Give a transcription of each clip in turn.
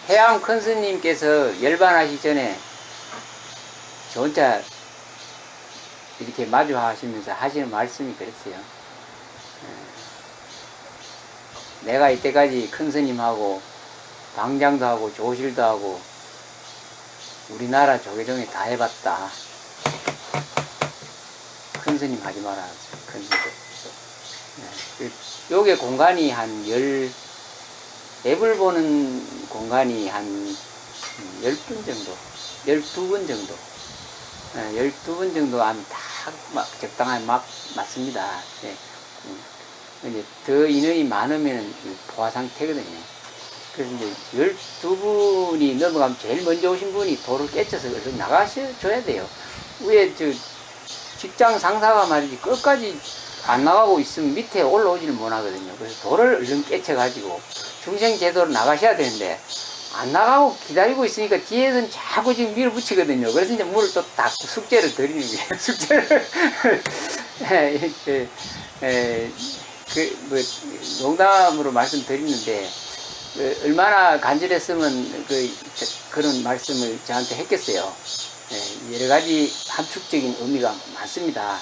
해암 큰 스님께서 열반하시기 전에 저 혼자 이렇게 마주하시면서 하시는 말씀이 그랬어요. 내가 이때까지 큰 스님하고 방장도 하고 조실도 하고 우리나라 조계종에 다 해봤다. 큰 스님 하지 마라. 큰 스님. 요게 공간이 한 앱을 보는 공간이 한 10분 정도, 12분 정도, 12분 정도 하면 다 적당하게 맞습니다. 네. 이제 더 인원이 많으면 포화 상태거든요. 그래서 이제 12분이 넘어가면 제일 먼저 오신 분이 도를 깨쳐서 얼른 나가셔줘야 돼요. 위에 직장 상사가 말이지 끝까지 안 나가고 있으면 밑에 올라오지는 못하거든요. 그래서 돌을 얼른 깨쳐가지고 중생제도로 나가셔야 되는데 안 나가고 기다리고 있으니까 뒤에서는 자꾸 지금 밀어붙이거든요. 그래서 이제 물을 또 다 숙제를 드리는 거예요. 숙제를 농담으로 말씀드리는데 얼마나 간절했으면 그런 말씀을 저한테 했겠어요. 여러 가지 함축적인 의미가 많습니다.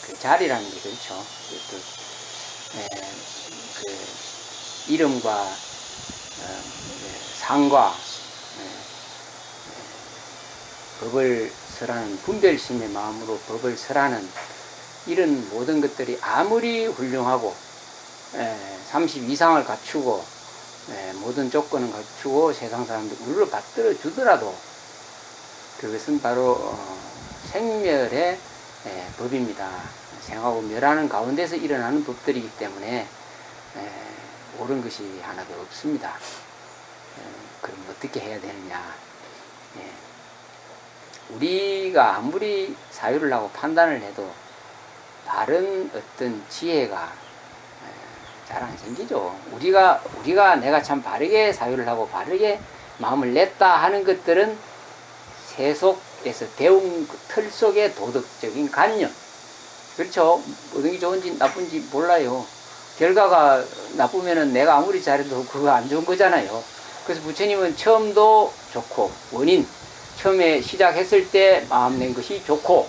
그 자리라는 게 그렇죠. 그 이름과 상과 법을 설하는 분별심의 마음으로 법을 설하는 이런 모든 것들이 아무리 훌륭하고 30 이상을 갖추고 모든 조건을 갖추고 세상 사람들 우리를 받들어 주더라도 그것은 바로 생멸의 법입니다. 생하고 멸하는 가운데서 일어나는 법들이기 때문에 옳은 것이 하나도 없습니다. 그럼 어떻게 해야 되느냐? 우리가 아무리 사유를 하고 판단을 해도 바른 어떤 지혜가 잘 안 생기죠. 우리가 내가 참 바르게 사유를 하고 바르게 마음을 냈다 하는 것들은 세속에서 배운 틀 속의 도덕적인 관념. 그렇죠. 어떤 게 좋은지 나쁜지 몰라요. 결과가 나쁘면은 내가 아무리 잘해도 그거 안 좋은 거잖아요. 그래서 부처님은 처음도 좋고 원인 처음에 시작했을 때 마음 낸 것이 좋고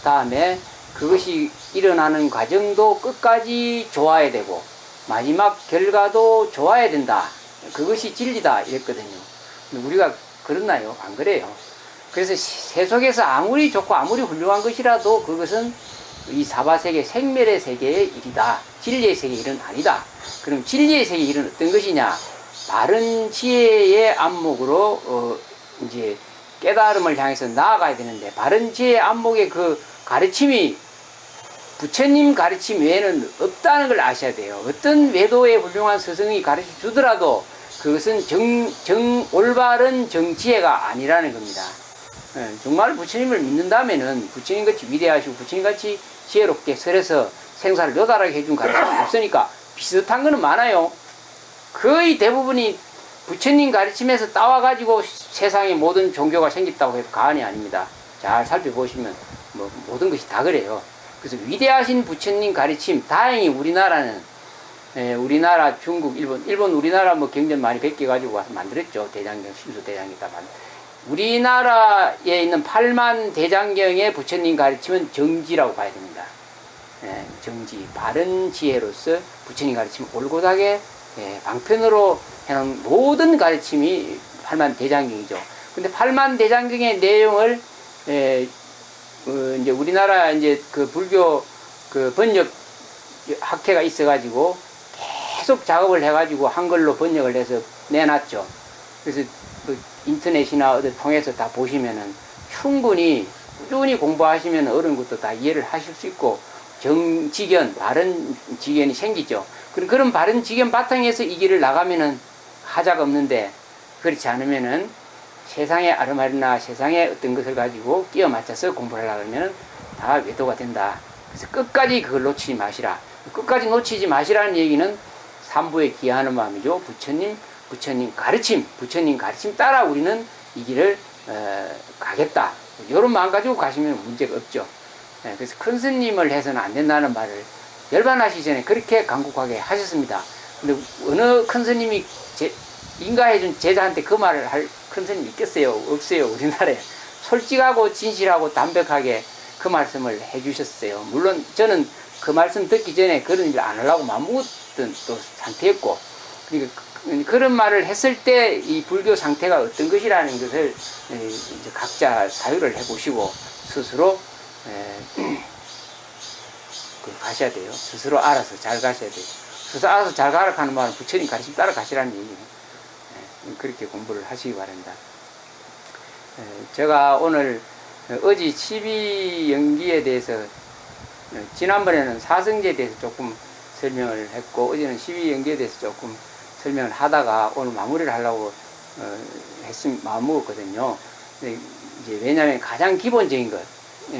다음에 그것이 일어나는 과정도 끝까지 좋아야 되고 마지막 결과도 좋아야 된다. 그것이 진리다 이랬거든요. 우리가 그렇나요? 안 그래요. 그래서 세속에서 아무리 좋고 아무리 훌륭한 것이라도 그것은 이 사바세계 생멸의 세계의 일이다. 진리의 세계의 일은 아니다. 그럼 진리의 세계의 일은 어떤 것이냐? 바른 지혜의 안목으로 이제 깨달음을 향해서 나아가야 되는데 바른 지혜의 안목의 그 가르침이 부처님 가르침 외에는 없다는 걸 아셔야 돼요. 어떤 외도의 훌륭한 스승이 가르쳐 주더라도 그것은 올바른 정지혜가 아니라는 겁니다. 정말 부처님을 믿는다면은 부처님같이 위대하시고 부처님같이 지혜롭게 설해서 생사를 요달하게 해준 가르침이 없으니까 비슷한 거는 많아요. 거의 대부분이 부처님 가르침에서 따와가지고 세상에 모든 종교가 생겼다고 해도 과언이 아닙니다. 잘 살펴보시면 모든 것이 다 그래요. 그래서 위대하신 부처님 가르침, 다행히 우리나라는 우리나라, 중국, 일본 우리나라 경전 많이 베껴가지고 와서 만들었죠. 대장경, 신수 대장경 다 우리나라에 있는 8만 대장경의 부처님 가르침은 정지라고 봐야 됩니다. 정지, 바른 지혜로서 부처님 가르침을 올곧하게 방편으로 해놓은 모든 가르침이 8만 대장경이죠. 근데 8만 대장경의 내용을 이제 우리나라 이제 그 불교 그 번역 학회가 있어가지고 계속 작업을 해가지고 한글로 번역을 해서 내놨죠. 그래서 그 인터넷이나 어디 통해서 다 보시면은 충분히 꾸준히 공부하시면 어려운 것도 다 이해를 하실 수 있고 정지견, 바른 지견이 생기죠. 그런 바른 지견 바탕에서 이 길을 나가면은 하자가 없는데 그렇지 않으면은 세상의 아르마리나 세상의 어떤 것을 가지고 끼워 맞춰서 공부를 하려고 하면 다 외도가 된다. 그래서 끝까지 그걸 놓치지 마시라. 끝까지 놓치지 마시라는 얘기는 삼부에 기하는 마음이죠. 부처님 가르침 따라 우리는 이 길을 가겠다. 이런 마음 가지고 가시면 문제가 없죠. 그래서 큰 스님을 해서는 안 된다는 말을 열반하시기 전에 그렇게 간곡하게 하셨습니다. 근데 어느 큰 스님이 인가해준 제자한테 그 말을 할 큰 스님 있겠어요? 없어요. 우리나라에. 솔직하고 진실하고 담백하게 그 말씀을 해주셨어요. 물론 저는 그 말씀 듣기 전에 그런 일 안 하려고 마음먹었던 또 상태였고, 그러니까 그런 말을 했을 때 이 불교 상태가 어떤 것이라는 것을 이제 각자 사유를 해보시고 스스로 가셔야 돼요. 스스로 알아서 잘 가셔야 돼요. 스스로 알아서 잘 가라 하는 말은 부처님 가르침 따라 가시라는 얘기예요. 그렇게 공부를 하시기 바랍니다. 제가 오늘 어제 12연기에 대해서 지난번에는 사성제에 대해서 조금 설명을 했고 어제는 12연기에 대해서 조금 설명을 하다가 오늘 마무리를 하려고 마음먹었거든요. 이제 왜냐하면 가장 기본적인 것,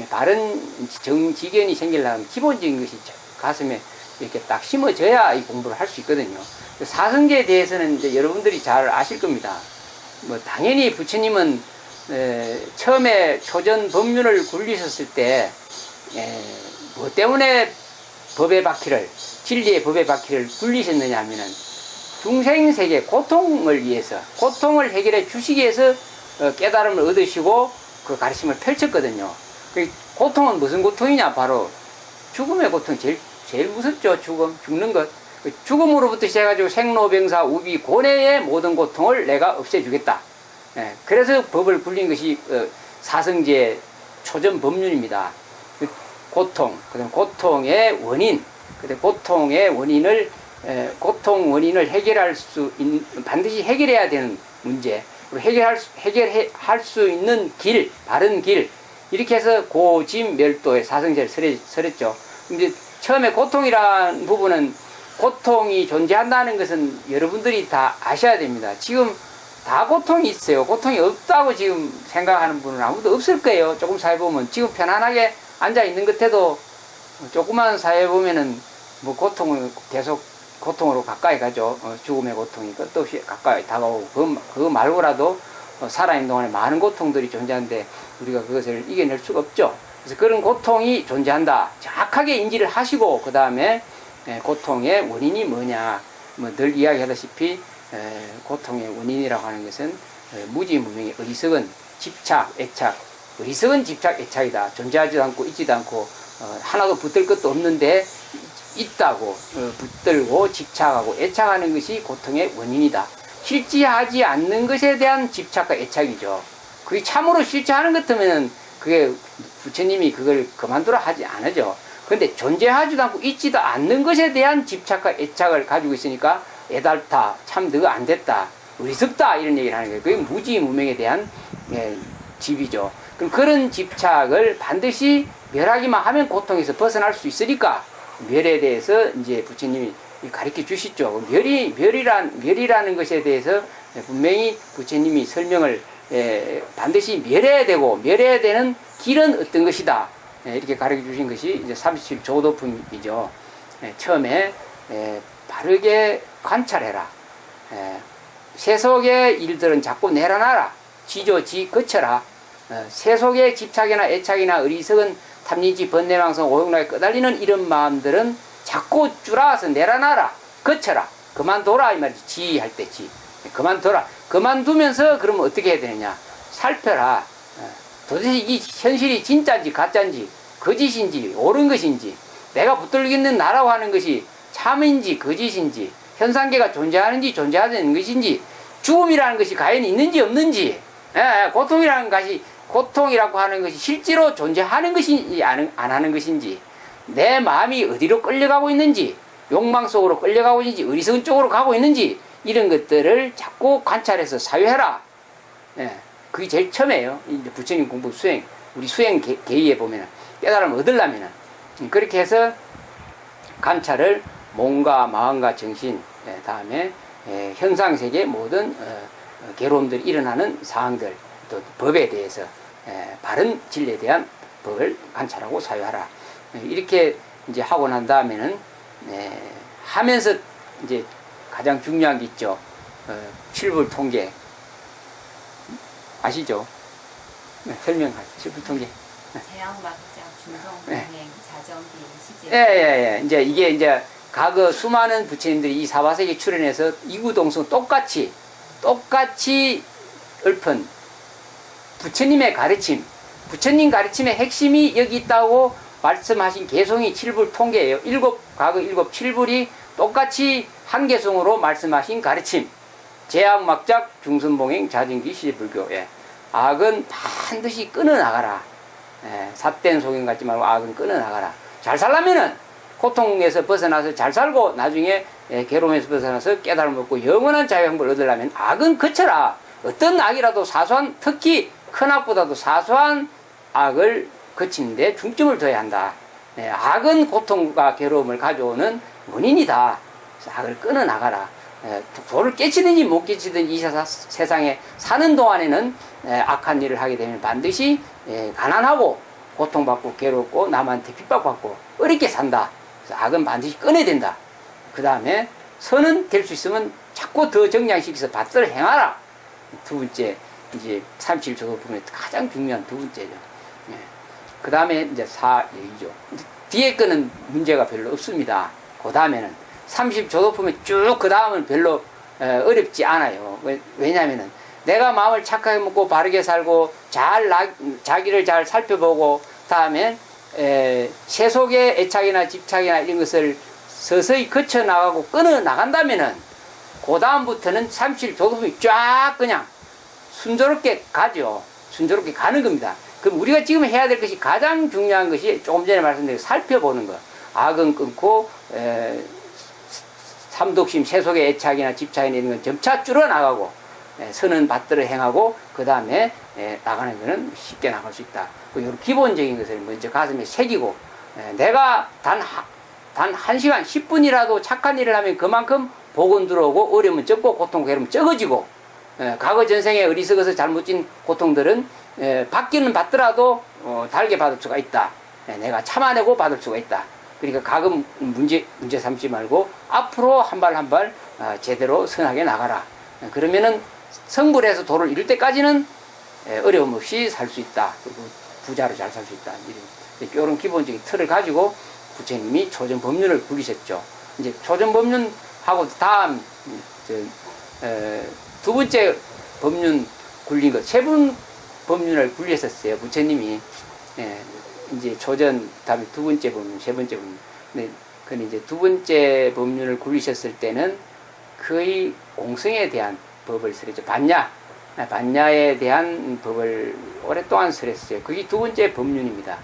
바른 정지견이 생기려면 기본적인 것이 가슴에 이렇게 딱 심어져야 이 공부를 할 수 있거든요. 사성제에 대해서는 이제 여러분들이 잘 아실 겁니다. 뭐 당연히 부처님은 처음에 초전 법륜을 굴리셨을 때 뭐 때문에 법의 바퀴를, 진리의 법의 바퀴를 굴리셨느냐 하면은 중생세계 고통을 위해서, 고통을 해결해 주시기 위해서 깨달음을 얻으시고 그 가르침을 펼쳤거든요. 그 고통은 무슨 고통이냐? 바로 죽음의 고통. 제일 무섭죠. 죽는 것. 죽음으로부터 시작해가지고 생로병사 우비 고뇌의 모든 고통을 내가 없애주겠다. 그래서 법을 굴린 것이 사성제 초전 법륜입니다. 고통, 그다음 고통의 원인, 그다음 고통의 원인을 해결할 반드시 해결해야 되는 문제, 해결할 수 있는 길, 바른 길, 이렇게 해서 고짐멸도의 사성제를 설했죠. 근데 처음에 고통이라는 부분은, 고통이 존재한다는 것은 여러분들이 다 아셔야 됩니다. 지금 다 고통이 있어요. 고통이 없다고 지금 생각하는 분은 아무도 없을 거예요. 조금 사회 보면. 지금 편안하게 앉아 있는 것 해도 조그만 사회 보면은 뭐 고통을 계속 고통으로 가까이 가죠. 죽음의 고통이 끝도 없이 가까이 다가오고, 그거 말고라도 살아있는 동안에 많은 고통들이 존재하는데 우리가 그것을 이겨낼 수가 없죠. 그래서 그런 고통이 존재한다. 정확하게 인지를 하시고, 그 다음에 고통의 원인이 뭐냐. 뭐 늘 이야기하다시피 고통의 원인이라고 하는 것은 무지무명의 어리석은 집착, 애착. 어리석은 집착, 애착이다. 존재하지도 않고 있지도 않고 하나도 붙들 것도 없는데 있다고 붙들고 집착하고 애착하는 것이 고통의 원인이다. 실지하지 않는 것에 대한 집착과 애착이죠. 그게 참으로 실지하는 것 같으면 그게 부처님이 그걸 그만두라 하지 않으죠. 그런데 존재하지도 않고 있지도 않는 것에 대한 집착과 애착을 가지고 있으니까 애달다, 참 너가 안 됐다, 어리석다, 이런 얘기를 하는 거예요. 그게 무지무명에 대한 집이죠. 그럼 그런 집착을 반드시 멸하기만 하면 고통에서 벗어날 수 있으니까 멸에 대해서 이제 부처님이 가르쳐 주시죠. 멸이라는 것에 대해서 분명히 부처님이 설명을 반드시 멸해야 되고, 멸해야 되는 길은 어떤 것이다. 이렇게 가르쳐 주신 것이 이제 37조도품이죠. 처음에 바르게 관찰해라. 세속의 일들은 자꾸 내려놔라. 지조지 거쳐라. 세속의 집착이나 애착이나 어리석은 탐진치 번뇌망성 오용락에 끄달리는 이런 마음들은 자꾸 줄아서 내려놔라. 거쳐라. 그만둬라. 이 말이지. 지할 때 지. 그만둬라. 그만두면서 그러면 어떻게 해야 되느냐. 살펴라. 도대체 이 현실이 진짜인지 가짜인지 거짓인지 옳은 것인지, 내가 붙들고 있는 나라고 하는 것이 참인지 거짓인지, 현상계가 존재하는지 존재하지 않는 것인지, 죽음이라는 것이 과연 있는지 없는지, 고통이라고 하는 것이 실제로 존재하는 것인지 안 하는 것인지, 내 마음이 어디로 끌려가고 있는지, 욕망 속으로 끌려가고 있는지, 어리석은 쪽으로 가고 있는지, 이런 것들을 자꾸 관찰해서 사유해라. 그게 제일 처음이에요. 이제 부처님 공부 수행, 우리 수행 계의에 보면은 깨달음을 얻으려면은 그렇게 해서 관찰을 몸과 마음과 정신, 다음에 현상세계 모든 괴로움들이 일어나는 사항들, 또 법에 대해서 바른 진리에 대한 법을 관찰하고 사유하라. 이렇게 이제 하고 난 다음에는 하면서 이제 가장 중요한 게 있죠. 칠불 통계 아시죠? 설명하죠. 칠불 통계. 재앙막장, 중성동행, 자정비, 시제. 예. 이제 이게 이제 과거 수많은 부처님들이 이 사바세계 출연해서 이구동성 똑같이 똑같이 읊은 부처님의 가르침, 부처님 가르침의 핵심이 여기 있다고 말씀하신 개송이 7불 통계예요. 과거 7불이 똑같이 한 개송으로 말씀하신 가르침. 제약 막작 중선봉행 자진기 시제불교. 예. 악은 반드시 끊어나가라. 예. 삿된 소경 같지 말고 악은 끊어나가라. 잘 살려면은 고통에서 벗어나서 잘 살고 나중에 괴로움에서 벗어나서 깨달음을 얻고 영원한 자유행복을 얻으려면 악은 거쳐라. 어떤 악이라도 사소한, 특히 큰 악보다도 사소한 악을 거치는데 중점을 둬야 한다. 악은 고통과 괴로움을 가져오는 원인이다. 그래서 악을 끊어나가라. 도를 깨치든지 못 깨치든지 이 세상에 사는 동안에는 악한 일을 하게 되면 반드시 가난하고 고통받고 괴롭고 남한테 핍박받고 어렵게 산다. 그래서 악은 반드시 끊어야 된다. 그 다음에 선은 될 수 있으면 자꾸 더 정량시켜서 받들어 행하라. 두 번째, 이제 37조도 보면 가장 중요한 두 번째죠. 그 다음에 이제 사여의죠. 뒤에 거는 문제가 별로 없습니다. 그 다음에는 30조도 보면 쭉 그 다음은 별로 어렵지 않아요. 왜냐하면은 내가 마음을 착하게 먹고 바르게 살고 자기를 잘 살펴보고 다음에 세속의 애착이나 집착이나 이런 것을 서서히 거쳐 나가고 끊어 나간다면은 그 다음부터는 37조도 보면 쫙 그냥 순조롭게 가죠. 순조롭게 가는 겁니다. 그럼 우리가 지금 해야 될 것이 가장 중요한 것이 조금 전에 말씀드린 살펴보는 것. 악은 끊고 삼독심, 세속의 애착이나 집착이나 이런 건 점차 줄어나가고 선은 받들어 행하고 그 다음에 나가는 것은 쉽게 나갈 수 있다. 이런 기본적인 것을 먼저 가슴에 새기고 내가 단 1시간 10분이라도 착한 일을 하면 그만큼 복은 들어오고 어려움은 적고 고통 괴로움은 적어지고 과거 전생에 어리석어서 잘못진 고통들은 받기는 받더라도 달게 받을 수가 있다. 내가 참아내고 받을 수가 있다. 그러니까 가끔 문제 삼지 말고 앞으로 한 발 한 발 제대로 선하게 나가라. 그러면은 성불해서 도를 이룰 때까지는 어려움 없이 살 수 있다. 그리고 부자로 잘 살 수 있다. 이런 기본적인 틀을 가지고 부처님이 초전법륜을 굴리셨죠. 이제 초전법륜하고 다음 두 번째 법륜 굴린 것, 세 번 법륜을 굴리셨어요. 부처님이. 이제 초전, 다음에 두 번째 법륜, 세 번째 법륜. 근데 이제 두 번째 법륜을 굴리셨을 때는 거의 공성에 대한 법을 설했죠. 반야에 대한 법을 오랫동안 설했어요. 그게 두 번째 법륜입니다.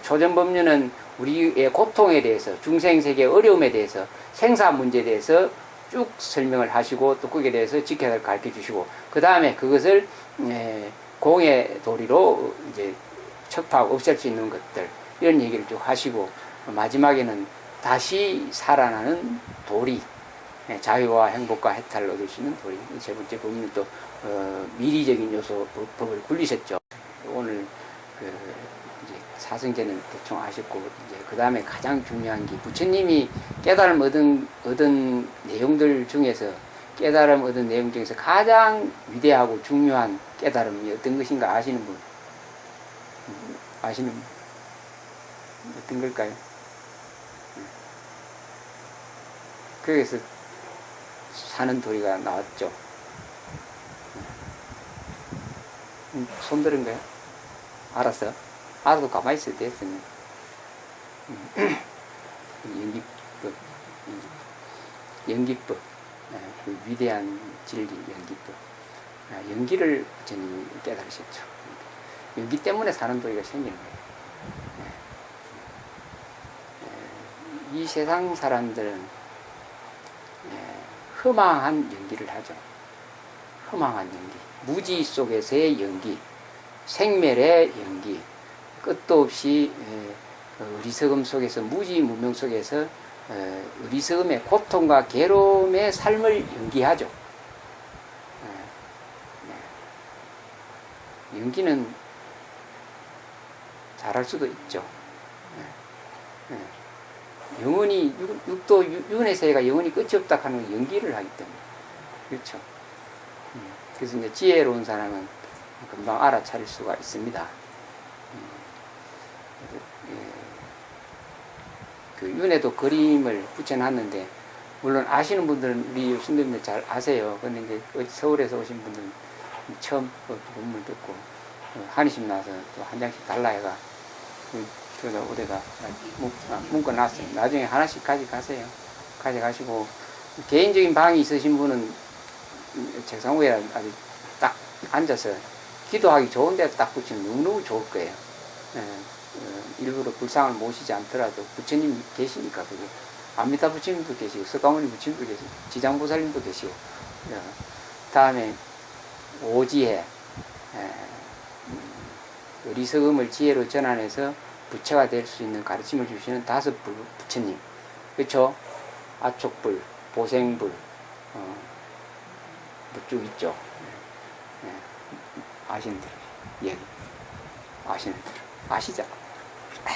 초전 법륜은 우리의 고통에 대해서, 중생세계의 어려움에 대해서, 생사 문제에 대해서 쭉 설명을 하시고 또 거기에 대해서 지켜야 할 가르쳐 주시고 그 다음에 그것을 공의 도리로 이제 척파하고 없앨 수 있는 것들 이런 얘기를 쭉 하시고 마지막에는 다시 살아나는 도리, 자유와 행복과 해탈을 얻을 수 있는 도리. 세 번째 법문은 또 미리적인 요소 법을 굴리셨죠. 오늘 이제 사성제는 대충 아셨고 이제 그 다음에 가장 중요한 게 부처님이 깨달음 얻은 내용들 중에서 가장 위대하고 중요한 깨달음이 어떤 것인가 아시는 분? 어떤 걸까요? 거기서 사는 도리가 나왔죠. 손 들은 거야? 알았어? 알아도 가만히 있어야 됐으면. 연기법. 그 위대한 진리 연기법. 연기를 부처님이 깨달으셨죠. 연기 때문에 사는 도리가 생기는 거예요. 이 세상 사람들은 허망한 연기를 하죠. 허망한 연기. 무지 속에서의 연기. 생멸의 연기. 끝도 없이 어리석음 속에서 무지 무명 속에서 어리석음의 고통과 괴로움의 삶을 연기하죠. 연기는 잘할 수도 있죠. 영원히 육도 윤회 세계가 영원히 끝이 없다 하는 건 연기를 하기 때문에 그렇죠. 그래서 이제 지혜로운 사람은 금방 알아차릴 수가 있습니다. 그 윤회도 그림을 붙여놨는데 물론 아시는 분들은 우리 신도님들 잘 아세요. 근데 이제 서울에서 오신 분들은 처음 그 본문 듣고 한의심 나서 또 한 장씩 달라 해가 저도 올해다 묶어놨어요. 나중에 하나씩 가져가세요. 가져가시고 개인적인 방이 있으신 분은 책상 위에 아주 딱 앉아서 기도하기 좋은 데 딱 붙이면 너무너무 좋을 거예요. 일부러 불상을 모시지 않더라도 부처님 계시니까 그게 아미타 부처님도 계시고 석가모니 부처님도 계시고 지장보살님도 계시고 다음에 오지혜 어리석음을 지혜로 전환해서 부처가 될 수 있는 가르침을 주시는 5 부처님 그렇죠? 아촉불, 보생불 쭉 있죠. 아시는 대로 이야기 아시는 대로 아시죠?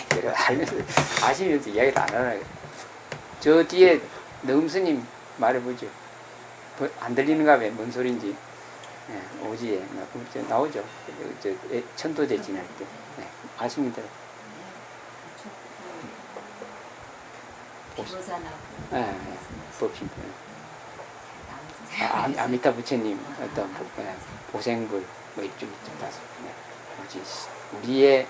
그래 알면서 아시면서 이야기를 안 하나요? 저 뒤에 너음스님 말해보죠. 안 들리는가 봐. 뭔 소린지. 오지에 나오죠. 저 천도제 지날 때 아시면 돼요. 법신. 아미타 부처님 어떤 보생불 뭐 이쪽 다섯 우리의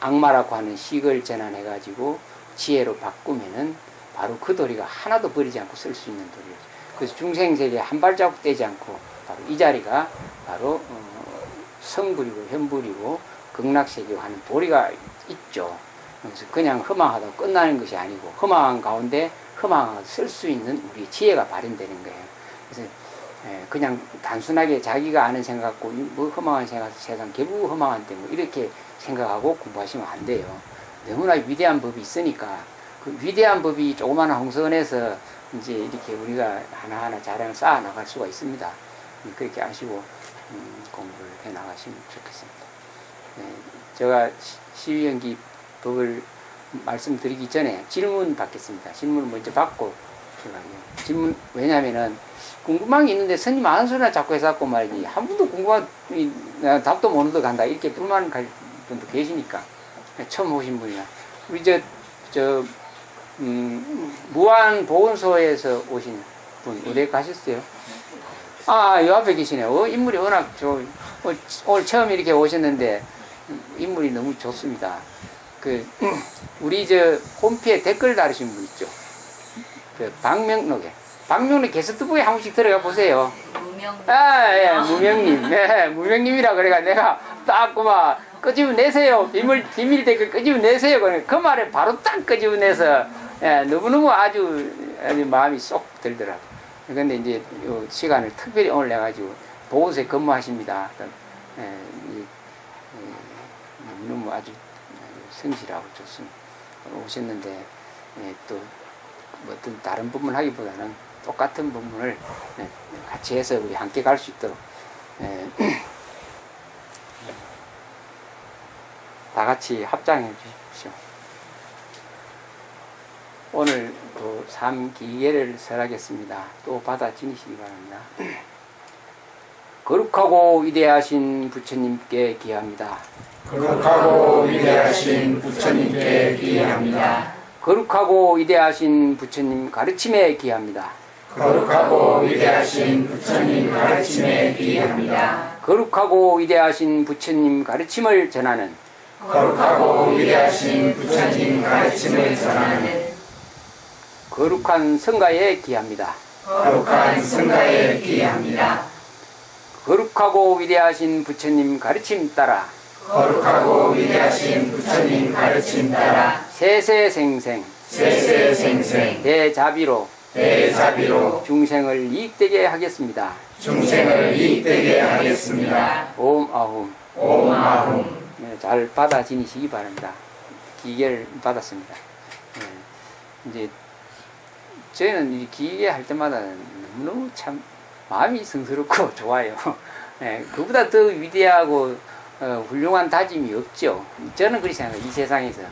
악마라고 하는 식을 전환해가지고 지혜로 바꾸면은 바로 그 도리가 하나도 버리지 않고 쓸 수 있는 도리죠. 그래서 중생세계에 한 발자국 떼지 않고 바로 이 자리가 바로 성불이고 현불이고 극락세계고 하는 도리가 있죠. 그래서 그냥 허망하다고 끝나는 것이 아니고 허망한 가운데 허망하게 쓸 수 있는 우리 지혜가 발현되는 거예요. 그래서 그냥 단순하게 자기가 아는 생각 갖고 뭐 허망한 생각 세상 개부 허망한데 뭐 이렇게 생각하고 공부하시면 안 돼요. 너무나 위대한 법이 있으니까 그 위대한 법이 조그마한 홍선에서 이제 이렇게 우리가 하나하나 자랑을 쌓아 나갈 수가 있습니다. 그렇게 아시고 공부를 해 나가시면 좋겠습니다. 제가 시위연기 법을 말씀드리기 전에 질문 받겠습니다. 질문을 먼저 받고 질문 왜냐면은 궁금한 게 있는데 스님 아는 소리나 자꾸 해서 말이지 한 분도 궁금한 답도 못 얻어 간다 이렇게 불만 갈 분도 계시니까 처음 오신 분이나 우리 무한보건소에서 오신 분 어디 가셨어요? 요 앞에 계시네요. 인물이 워낙 오늘 처음 이렇게 오셨는데 인물이 너무 좋습니다. 우리 홈피에 댓글 달으신 분 있죠? 박명록 게스트북에 한 번씩 들어가 보세요. 무명님. 무명님이라 그래가 내가 딱 그만 끄집어내세요. 비밀 댓글 끄집어내세요. 그 말에 바로 딱 끄집어내서 너무너무 아주 마음이 쏙 들더라고요. 근데 이제 요 시간을 특별히 오늘 내가지고 보건소에 근무하십니다. 너무 아주 성실하고 좋습니다. 오셨는데 또 어떤 다른 부분 하기보다는 똑같은 부분을 같이 해서 우리 함께 갈 수 있도록 다 같이 합장해 주십시오. 오늘 그 3기계를 설하겠습니다. 또 받아 지니시기 바랍니다. 거룩하고 위대하신 부처님께 기합니다. 거룩하고 위대하신 부처님께 기합니다. 거룩하고 위대하신 부처님 가르침에 기합니다. 거룩하고 위대하신 부처님 가르침에 기합니다. 거룩하고 위대하신 부처님 가르침을 전하는 거룩하고 위대하신 부처님 가르침을 전하는 거룩한 성가에 기합니다. 거룩한 성가에 기합니다. 거룩하고 위대하신 부처님 가르침 따라 거룩하고 위대하신 부처님 가르침 따라 세세생생 대자비로 중생을 이익되게 하겠습니다. 중생을 이익되게 하겠습니다. 옴 아훔. 옴 아훔. 잘 받아 지니시기 바랍니다. 기계를 받았습니다. 이제 저희는 이 기계 할 때마다 너무너무 참 마음이 성스럽고 좋아요. 그보다 더 위대하고 훌륭한 다짐이 없죠. 저는 그렇게 생각해요. 이 세상에서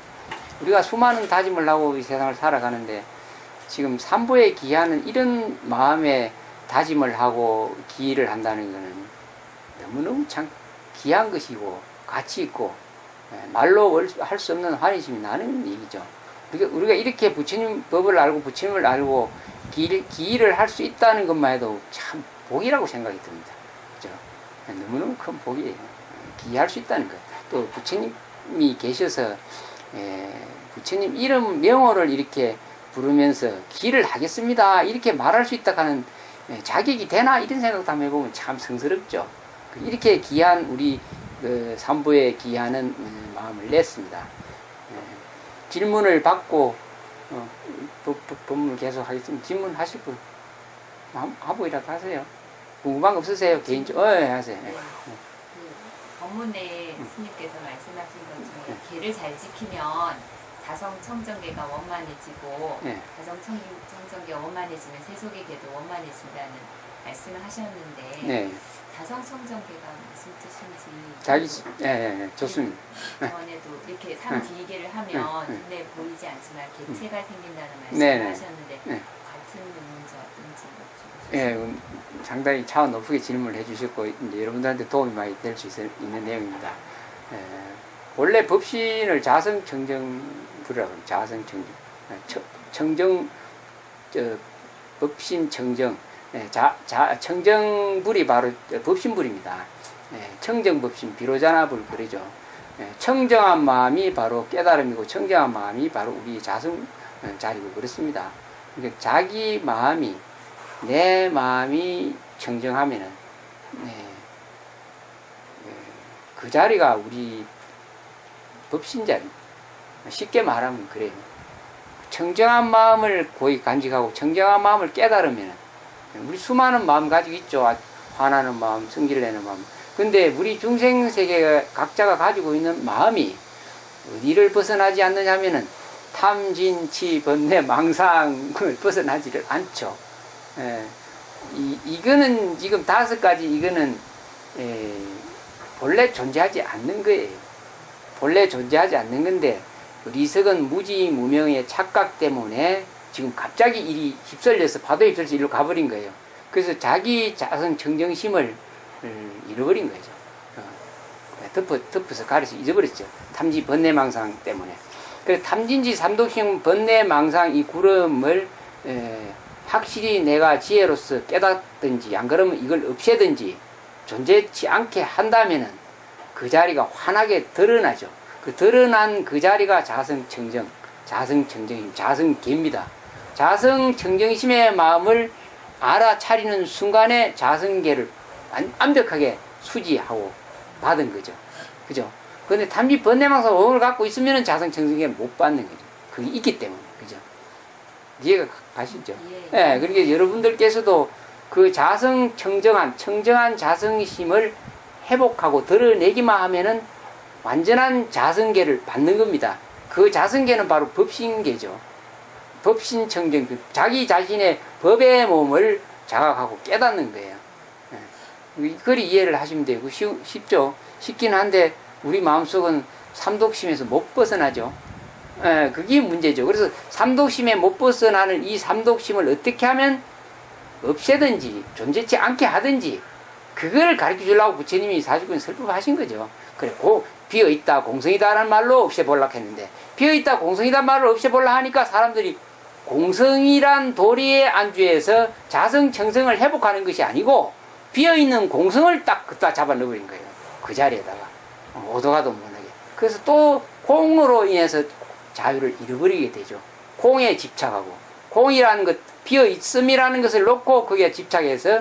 우리가 수많은 다짐을 하고 이 세상을 살아가는데 지금 삼부에 기하는 이런 마음의 다짐을 하고 기를 한다는 것은 너무너무 참 귀한 것이고 가치 있고 말로 할 수 없는 환희심이 나는 얘기죠. 우리가 이렇게 부처님 법을 알고 부처님을 알고 기일을 할 수 있다는 것만 해도 참 복이라고 생각이 듭니다. 그죠? 너무너무 큰 복이에요. 기할 수 있다는 것. 또 부처님이 계셔서 부처님 이름 명호를 이렇게 부르면서 기를 하겠습니다 이렇게 말할 수 있다 하는 자격이 되나 이런 생각도 한번 해보면 참 성스럽죠. 이렇게 귀한 우리 삼부에 귀하는 마음을 냈습니다. 질문을 받고 법문을 계속 하겠습니다. 질문하실 분 하고이라도 하세요. 궁금한 거 없으세요? 개인적으로 하세요. 네. 그 법문에 스님께서 말씀하신 것처럼 계를 잘 지키면 자성청정계가 원만해지고 자성청정계가 원만해지면 세속의 계도 원만해진다는 말씀을 하셨는데 네. 자성청정계가 무슨 뜻인지 좋습니다. 전에도 이렇게 삼비계를 하면 눈에 보이지 않지만 개체가 생긴다는 네, 말씀을 하셨는데 네. 같은 문자인지 예, 상당히 차원 높게 질문을 해주셨고 이제 여러분들한테 도움이 많이 될 수 있는 내용입니다. 원래 법신을 자성청정부라고 합니다. 자성청정, 법신 청정, 청정불이 바로 법신불입니다. 청정법신 비로자나불 그러죠. 청정한 마음이 바로 깨달음이고 청정한 마음이 바로 우리 자성 자리고 그렇습니다. 그러니까 자기 마음이 내 마음이 청정하면은 그 자리가 우리 법신 자리. 쉽게 말하면 그래요. 청정한 마음을 고이 간직하고 청정한 마음을 깨달으면 우리 수많은 마음 가지고 있죠. 화나는 마음, 성질 내는 마음. 근데 우리 중생 세계가 각자가 가지고 있는 마음이 어디를 벗어나지 않느냐면은 탐, 진, 치, 번뇌, 망상을 벗어나지를 않죠. 이거는 지금 5가지 이거는 본래 존재하지 않는 거예요. 본래 존재하지 않는 건데 리석은 무지무명의 착각 때문에 지금 갑자기 일이 휩쓸려서 파도에 휩쓸려서 일로 가버린 거예요. 그래서 자기 자성 청정심을 잃어버린 거죠. 덮어서 가려서 잊어버렸죠. 탐지 번뇌망상 때문에. 그래서 탐진지 삼독심 번뇌망상 이 구름을 확실히 내가 지혜로서 깨닫든지 안 그러면 이걸 없애든지 존재치 않게 한다면은 그 자리가 환하게 드러나죠. 그 드러난 그 자리가 자성청정, 자성청정심, 자성계입니다. 자성청정심의 마음을 알아차리는 순간에 자성계를 완벽하게 수지하고 받은 거죠. 그죠? 근데 탐지 번뇌망상 오을 갖고 있으면 자성청정계를 못 받는 거죠. 그게 있기 때문에. 그죠? 이해가 가시죠? 예. 그러니까 여러분들께서도 그 청정한 자성심을 회복하고 드러내기만 하면은 완전한 자성계를 받는 겁니다. 그 자성계는 바로 법신계죠. 법신청정, 자기 자신의 법의 몸을 자각하고 깨닫는 거예요. 그리 이해를 하시면 되고 쉽죠. 쉽긴 한데 우리 마음속은 삼독심에서 못 벗어나죠. 그게 문제죠. 그래서 삼독심에 못 벗어나는 이 삼독심을 어떻게 하면 없애든지 존재치 않게 하든지 그걸 가르쳐 주려고 부처님이 사주권 설법하신 거죠. 그래, 비어있다, 공성이다라는 말로 없애보려고 했는데 비어있다, 공성이다 말을 없애보려고 하니까 사람들이 공성이란 도리에 안주해서 자성청성을 회복하는 것이 아니고 비어있는 공성을 딱 그따 잡아 넣어버린 거예요. 그 자리에다가 오도가도 못하게. 그래서 또 공으로 인해서 자유를 잃어버리게 되죠. 공에 집착하고 공이라는 것, 비어있음이라는 것을 놓고 거기에 집착해서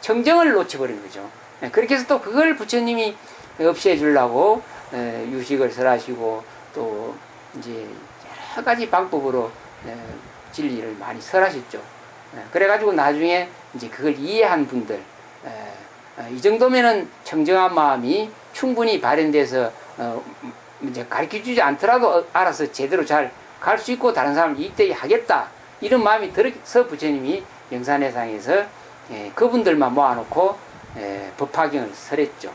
청정을 놓쳐버린 거죠. 그렇게 해서 또 그걸 부처님이 없애주려고 유식을 설하시고 또 이제 여러 가지 방법으로 진리를 많이 설하셨죠. 그래가지고 나중에 이제 그걸 이해한 분들, 이 정도면은 청정한 마음이 충분히 발현돼서 이제 가르쳐주지 않더라도 알아서 제대로 잘 갈 수 있고 다른 사람 이익되게 하겠다 이런 마음이 들어서 부처님이 영산회상에서 그분들만 모아놓고 법화경을 설했죠.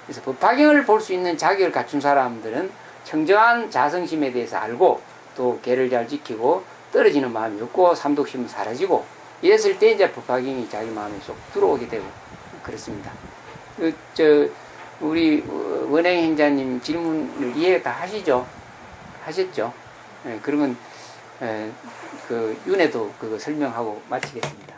그래서 법화경을 볼 수 있는 자격을 갖춘 사람들은 청정한 자성심에 대해서 알고 또 계를 잘 지키고 떨어지는 마음이 없고 삼독심은 사라지고 이랬을 때 이제 법화경이 자기 마음에 쏙 들어오게 되고 그렇습니다. 우리 원행행자님 질문을 이해 다 하시죠? 하셨죠? 그러면 그 윤회도 그거 설명하고 마치겠습니다.